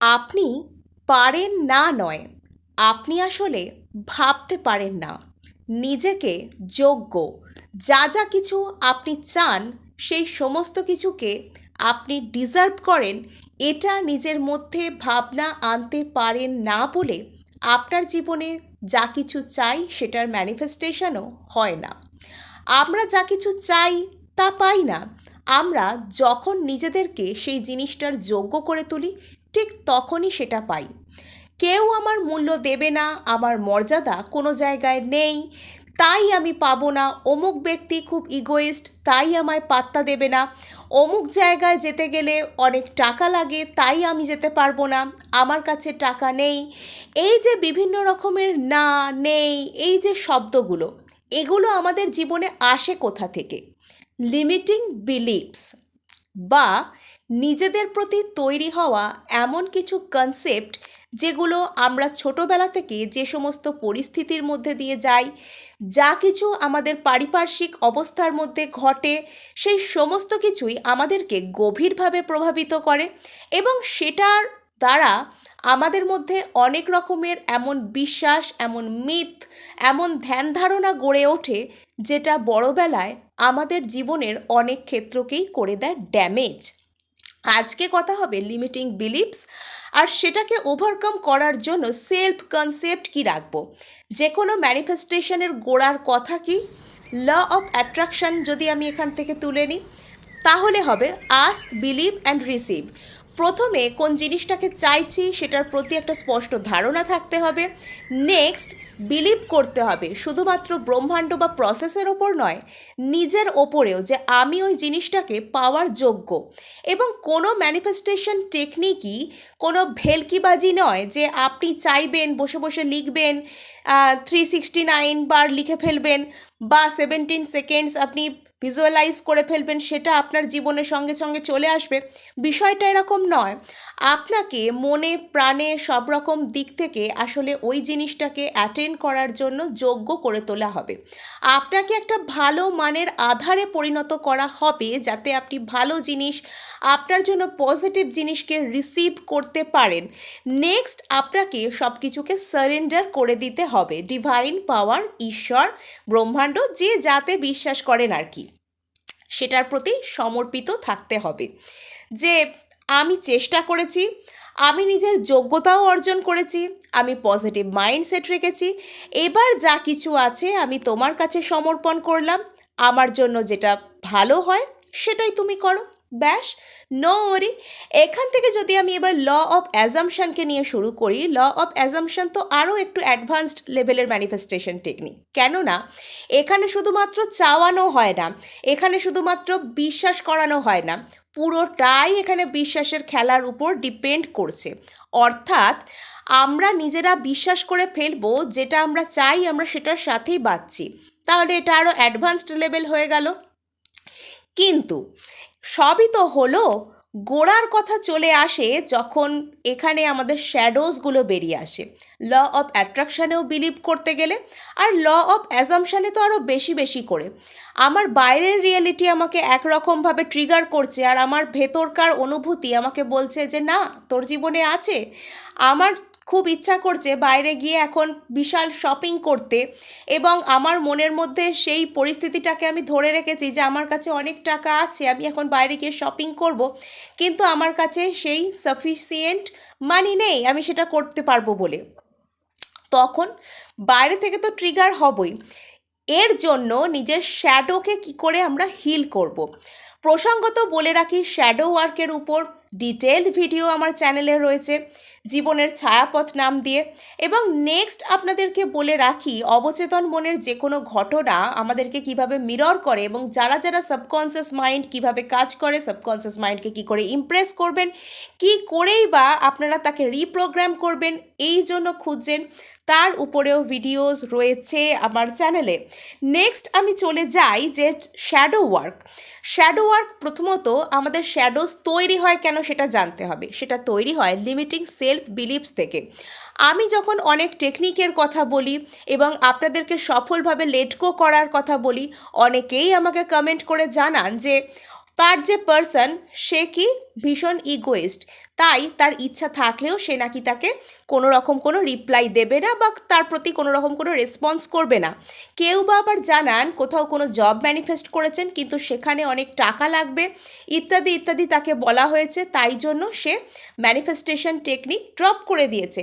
আপনি পারেন না নয়, আপনি আসলে ভাবতে পারেন না নিজেকে যোগ্য। যা যা কিছু আপনি চান সেই সমস্ত কিছুকে আপনি ডিজার্ভ করেন, এটা নিজের মধ্যে ভাবনা আনতে পারেন না বলে আপনার জীবনে যা কিছু চাই সেটার ম্যানিফেস্টেশনও হয় না। আমরা যা কিছু চাই তা পাই না। আমরা যখন নিজেদেরকে সেই জিনিসটার যোগ্য করে তুলি, ঠিক তখনই সেটা পাই। কেউ আমার মূল্য দেবে না, আমার মর্যাদা কোনো জায়গায় নেই, তাই আমি পাবো না। অমুক ব্যক্তি খুব ইগোইস্ট, তাই আমায় পাত্তা দেবে না। অমুক জায়গায় যেতে গেলে অনেক টাকা লাগে, তাই আমি যেতে পারবো না, আমার কাছে টাকা নেই। এই যে বিভিন্ন রকমের না, নেই, এই যে শব্দগুলো, এগুলো আমাদের জীবনে আসে কোথা থেকে? লিমিটিং বিলিভস বা নিজেদের প্রতি তৈরি হওয়া এমন কিছু কনসেপ্ট, যেগুলো আমরা ছোটোবেলা থেকে যে সমস্ত পরিস্থিতির মধ্যে দিয়ে যাই, যা কিছু আমাদের পারিপার্শ্বিক অবস্থার মধ্যে ঘটে, সেই সমস্ত কিছুই আমাদেরকে গভীরভাবে প্রভাবিত করে এবং সেটার দ্বারা আমাদের মধ্যে অনেক রকমের এমন বিশ্বাস, এমন মিথ, এমন ধ্যান ধারণা গড়ে ওঠে, যেটা বড়বেলায় আমাদের জীবনের অনেক ক্ষেত্রকেই করে দেয় ড্যামেজ। আজকে কথা হবে লিমিটিং বিলিভস, আর সেটাকে ওভারকাম করার জন্য সেলফ কনসেপ্ট কি রাখবো। যে কোনো ম্যানিফেস্টেশনের গোড়ার কথা কি? ল অফ অ্যাট্রাকশন যদি আমি এখান থেকে তুলে নিই, তাহলে হবে আস্ক, বিলিভ অ্যান্ড রিসিভ। প্রথমে কোন জিনিসটাকে চাইছি সেটার প্রতি একটা স্পষ্ট ধারণা থাকতে হবে। নেক্সট, বিলিভ করতে হবে শুধুমাত্র ব্রহ্মাণ্ড বা প্রসেসের ওপর নয়, নিজের ওপরেও, যে আমি ওই জিনিসটাকে পাওয়ার যোগ্য। এবং কোনো ম্যানিফেস্টেশন টেকনিকই কোনো ভেলকিবাজি নয় যে আপনি চাইবেন, বসে বসে লিখবেন, 369 বার লিখে ফেলবেন, বা 17 সেকেন্ডস আপনি ভিজুয়ালাইজ করে ফেলবেন, সেটা আপনার জীবনের সঙ্গে সঙ্গে চলে আসবে। বিষয়টা এরকম নয়। আপনাকে মনে প্রাণে সব রকম দিক থেকে আসলে ওই জিনিসটাকে অ্যাটেন্ড করার জন্য যোগ্য করে তোলা হবে। আপনাকে একটা ভালো মানের আধারে পরিণত করা হবে, যাতে আপনি ভালো জিনিস, আপনার জন্য পজিটিভ জিনিসকে রিসিভ করতে পারেন। নেক্সট, আপনাকে সব কিছুকে সারেন্ডার করে দিতে হবে ডিভাইন পাওয়ার, ঈশ্বর, ব্রহ্মাণ্ড, যে যাতে বিশ্বাস করেন আর কি, সেটার প্রতি সমর্পিত থাকতে হবে। যে আমি চেষ্টা করেছি, আমি নিজের যোগ্যতাও অর্জন করেছি, আমি পজিটিভ মাইন্ডসেট রেখেছি, এবার যা কিছু আছে আমি তোমার কাছে সমর্পণ করলাম, আমার জন্য যেটা ভালো হয় সেটাই তুমি করো, ব্যাস, নো ওয়ারি। এখান থেকে যদি আমি এবার ল অফ অ্যাজাম্পশনকে নিয়ে শুরু করি, ল অফ অ্যাজাম্পশন তো আরও একটু অ্যাডভান্সড লেভেলের ম্যানিফেস্টেশন টেকনিক। কেননা এখানে শুধুমাত্র চাওয়ানো হয় না, এখানে শুধুমাত্র বিশ্বাস করানো হয় না, পুরোটাই এখানে বিশ্বাসের খেলার উপর ডিপেন্ড করছে। অর্থাৎ আমরা নিজেরা বিশ্বাস করে ফেলবো যেটা আমরা চাই আমরা সেটার সাথেই বাঁচছি, তাহলে এটা আরও অ্যাডভান্সড লেভেল হয়ে গেল। কিন্তু সবই তো হলো, গোড়ার কথা চলে আসে যখন এখানে আমাদের শ্যাডোজগুলো বেরিয়ে আসে। ল অফ অ্যাট্রাকশানেও বিলিভ করতে গেলে, আর ল অফ অ্যাজাম্পশানে তো আরও বেশি বেশি করে। আমার বাইরের রিয়েলিটি আমাকে একরকমভাবে ট্রিগার করছে, আর আমার ভেতরকার অনুভূতি আমাকে বলছে যে না, তোর জীবনে আছে। আমার খুব ইচ্ছা করছে বাইরে গিয়ে এখন বিশাল শপিং করতে, এবং আমার মনের মধ্যে সেই পরিস্থিতিটাকে আমি ধরে রেখেছি যে আমার কাছে অনেক টাকা আছে, আমি এখন বাইরে গিয়ে শপিং করব, কিন্তু আমার কাছে সেই সাফিসিয়েন্ট মানি নেই আমি সেটা করতে পারবো বলে। তখন বাইরে থেকে তো ট্রিগার হবই। এর জন্য নিজের শ্যাডোকে কি করে আমরা হিল করব। প্রসঙ্গত বলে রাখি, শ্যাডো ওয়ার্কের উপর ডিটেলড ভিডিও আমার চ্যানেলে রয়েছে, জীবনের ছায়াপথ নাম দিয়ে। এবং নেক্সট আপনাদেরকে বলে রাখি, অবচেতন মনের যে কোনো ঘটনা আমাদেরকে কিভাবে মিরর করে, এবং যারা যারা সাবকনসিয়াস মাইন্ড কিভাবে কাজ করে, সাবকনসিয়াস মাইন্ডকে কি করে ইমপ্রেস করবেন, কি করেই বা আপনারা তাকে রিপ্রোগ্রাম করবেন, এই জন্য খুঁজছেন, তার উপরেও ভিডিওস রয়েছে আমার চ্যানেলে। নেক্সট আমি চলে যাই যে শ্যাডো ওয়ার্ক। শ্যাডো ওয়ার্ক, প্রথমত আমাদের শ্যাডোজ তৈরি হয় কেন সেটা জানতে হবে। সেটা তৈরি হয় লিমিটিং সেলফ বিলিভস থেকে। আমি যখন অনেক টেকনিকের কথা বলি এবং আপনাদেরকে সফলভাবে লেট গো করার কথা বলি, অনেকেই আমাকে কমেন্ট করে জানান যে তার যে পার্সন সে কি ভীষণ ইগোয়েস্ট, তাই তার ইচ্ছা থাকলেও সে নাকি তাকে কোনো রকম কোনো রিপ্লাই দেবে না বা তার প্রতি কোনো রকম কোনো রেসপন্স করবে না। কেউ বা আবার জানান কোথাও কোনো জব ম্যানিফেস্ট করেছেন কিন্তু সেখানে অনেক টাকা লাগবে ইত্যাদি ইত্যাদি তাকে বলা হয়েছে, তাই জন্য সে ম্যানিফেস্টেশন টেকনিক ড্রপ করে দিয়েছে।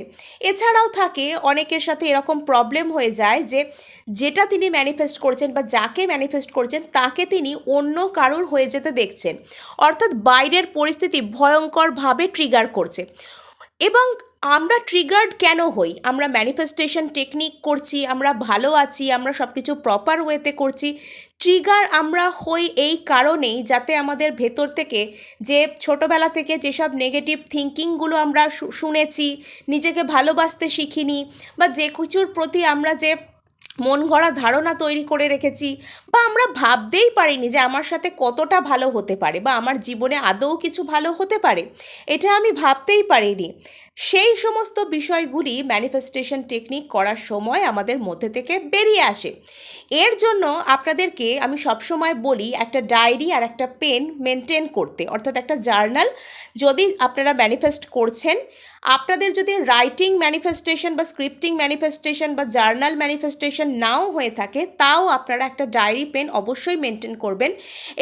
এছাড়াও থাকে অনেকের সাথে এরকম প্রবলেম হয়ে যায় যে যেটা তিনি ম্যানিফেস্ট করছেন বা যাকে ম্যানিফেস্ট করছেন তাকে তিনি অন্য কারোর হয়ে যেতে দেখছেন, অর্থাৎ বাইরের পরিস্থিতি ভয়ঙ্করভাবে ট্রিগার করছে। এবং আমরা ট্রিগার্ড কেন হই? আমরা ম্যানিফেস্টেশন টেকনিক করছি, আমরা ভালো আছি, আমরা সব কিছু প্রপার ওয়েতে করছি। ট্রিগার আমরা হই এই কারণেই যাতে আমাদের ভেতর থেকে যে ছোটোবেলা থেকে যেসব নেগেটিভ থিঙ্কিংগুলো আমরা শুনেছি, নিজেকে ভালোবাসতে শিখিনি বা যে কিছুর প্রতি আমরা যে মন গড়া ধারণা তৈরি করে রেখেছি বা আমরা ভাবতেই পারিনি যে আমার সাথে কতটা ভালো হতে পারে বা আমার জীবনে আদৌ কিছু ভালো হতে পারে, এটা আমি ভাবতেই পারিনি, সেই সমস্ত বিষয়গুলি ম্যানিফেস্টেশন টেকনিক করার সময় আমাদের মধ্যে থেকে বেরিয়ে আসে। এর জন্য আপনাদেরকে আমি সবসময় বলি একটা ডায়েরি আর একটা পেন মেনটেন করতে, অর্থাৎ একটা জার্নাল। যদি আপনারা ম্যানিফেস্ট করছেন, আপনাদের যদি রাইটিং ম্যানিফেস্টেশন বা স্ক্রিপ্টিং ম্যানিফেস্টেশন বা জার্নাল ম্যানিফেস্টেশন নাও হয়ে থাকে, তাও আপনারা একটা ডায়েরি পেন অবশ্যই মেনটেন করবেন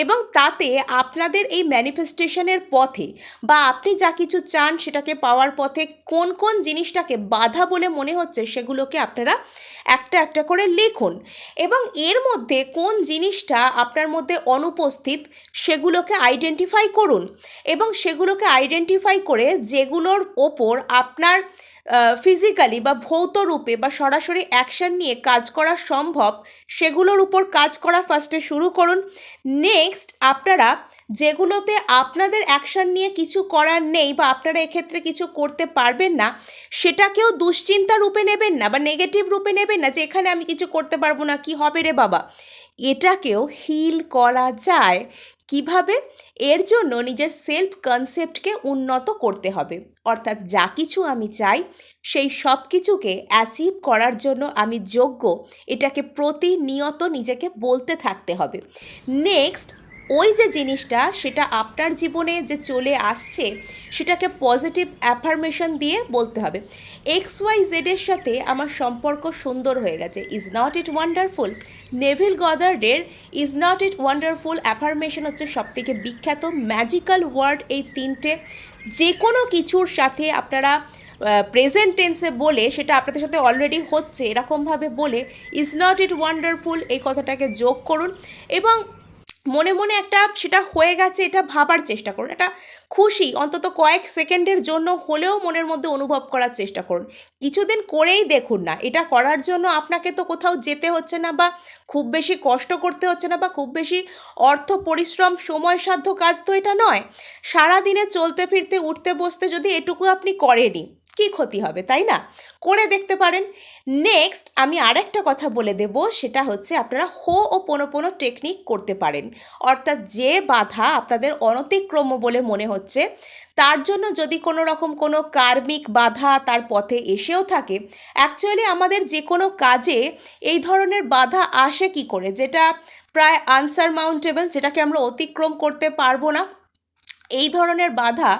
এবং তাতে আপনাদের এই ম্যানিফেস্টেশনের পথে বা আপনি যা কিছু চান সেটাকে পাওয়ার পথে কোন কোন জিনিসটাকে বাধা বলে মনে হচ্ছে সেগুলোকে আপনারা একটা একটা করে লিখুন এবং এর মধ্যে কোন জিনিসটা আপনার মধ্যে অনুপস্থিত সেগুলোকে আইডেন্টিফাই করুন এবং সেগুলোকে আইডেন্টিফাই করে যেগুলোর ওপর আপনার ফিজিক্যালি বা ভৌত রূপে বা সরাসরি অ্যাকশন নিয়ে কাজ করা সম্ভব সেগুলোর উপর কাজ করা ফার্স্টে শুরু করুন। নেক্সট আপনারা যেগুলোতে আপনাদের অ্যাকশন নিয়ে কিছু করার নেই বা আপনারা এক্ষেত্রে কিছু করতে পারবেন না, সেটাকেও দুশ্চিন্তা রূপে নেবেন না বা নেগেটিভ রূপে নেবেন না যে এখানে আমি কিছু করতে পারবো না, কি হবে রে বাবা। এটাকেও হিল করা যায়। কিভাবে? এর জন্য নিজের সেলফ কনসেপ্টকে উন্নত করতে হবে, অর্থাৎ যা কিছু আমি চাই সেই সব কিছুকে অ্যাচিভ করার জন্য আমি যোগ্য, এটাকে প্রতিনিয়ত নিজেকে বলতে থাকতে হবে। নেক্সট ওই যে জিনিসটা সেটা আপনার জীবনে যে চলে আসছে সেটাকে পজিটিভ অ্যাফার্মেশন দিয়ে বলতে হবে। XYZ এর সাথে আমার সম্পর্ক সুন্দর হয়ে গেছে, is not it wonderful. Neville গদার্ডের is not it wonderful affirmation হচ্ছে সবথেকে বিখ্যাত ম্যাজিক্যাল ওয়ার্ড। এই তিনটে যে কোনো কিছুর সাথে আপনারা প্রেজেন্ট টেন্সে বলে সেটা আপনাদের সাথে অলরেডি হচ্ছে এরকমভাবে বলে ইজ নট ইট ওয়ান্ডারফুল এই কথাটাকে যোগ করুন এবং মনে মনে একটা সেটা হয়ে গেছে এটা ভাবার চেষ্টা করুন, একটা খুশি অন্তত কয়েক সেকেন্ডের জন্য হলেও মনের মধ্যে অনুভব করার চেষ্টা করুন। কিছুদিন করেই দেখুন না, এটা করার জন্য আপনাকে তো কোথাও যেতে হচ্ছে না বা খুব বেশি কষ্ট করতে হচ্ছে না বা খুব বেশি অর্থ পরিশ্রম সময়সাধ্য কাজ তো এটা নয়। সারাদিনে চলতে ফিরতে উঠতে বসতে যদি এটুকু আপনি করেনই, কি ক্ষতি হবে, তাই না? করে দেখতে পারেন। নেক্সট আমি আরেকটা কথা বলে দেব, সেটা হচ্ছে আপনারা হো ও পোনোপোনো টেকনিক করতে পারেন, অর্থাৎ যে বাধা আপনাদের অনতিক্রম্য বলে মনে হচ্ছে তার জন্য যদি কোনো রকম কোনো কার্মিক বাধা তার পথে এসেও থাকে, অ্যাকচুয়ালি আমাদের যে কোনো কাজে এই ধরনের বাধা আসে কি করে, যেটা প্রায় আনসারমাউন্টেবল, যেটাকে আমরা অতিক্রম করতে পারবো না, এই ধরনের বাধা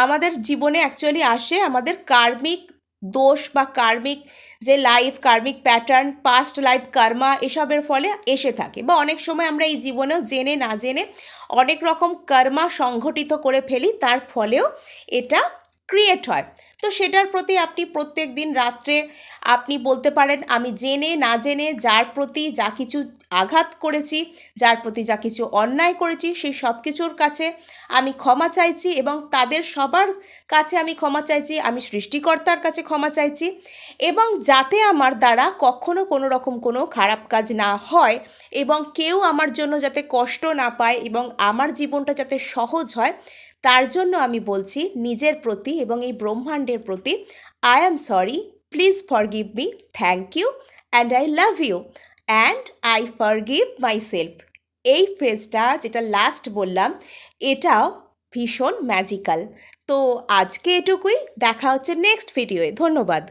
আমাদের জীবনে অ্যাকচুয়ালি আসে আমাদের কার্মিক দোষ বা কার্মিক যে লাইফ, কার্মিক প্যাটার্ন, পাস্ট লাইফ কর্মা এসবের ফলে এসে থাকে বা অনেক সময় আমরা এই জীবনেও জেনে না জেনে অনেক রকম কর্মা সংঘটিত করে ফেলি, তার ফলেও এটা ক্রিয়েট হয়। তো সেটার প্রতি আপনি প্রত্যেক দিন রাত্রে আপনি বলতে পারেন আমি জেনে না জেনে যার প্রতি যা কিছু আঘাত করেছি, যার প্রতি যা কিছু অন্যায় করেছি সেই সব কিছুর কাছে আমি ক্ষমা চাইছি এবং তাদের সবার কাছে আমি ক্ষমা চাইছি, আমি সৃষ্টিকর্তার কাছে ক্ষমা চাইছি এবং যাতে আমার দ্বারা কখনো কোনো রকম কোনো খারাপ কাজ না হয় এবং কেউ আমার জন্য যাতে কষ্ট না পায় এবং আমার জীবনটা যাতে সহজ হয়, তার জন্য আমি বলছি নিজের প্রতি এবং এই ব্রহ্মাণ্ডের প্রতি I am sorry, please forgive me, thank you and I love you and I forgive myself. এই ফ্রেজটা যেটা লাস্ট বললাম এটাও ভীষণ ম্যাজিক্যাল। তো আজকে এটুকুই, দেখা হচ্ছে নেক্সট ভিডিওয়ে। ধন্যবাদ।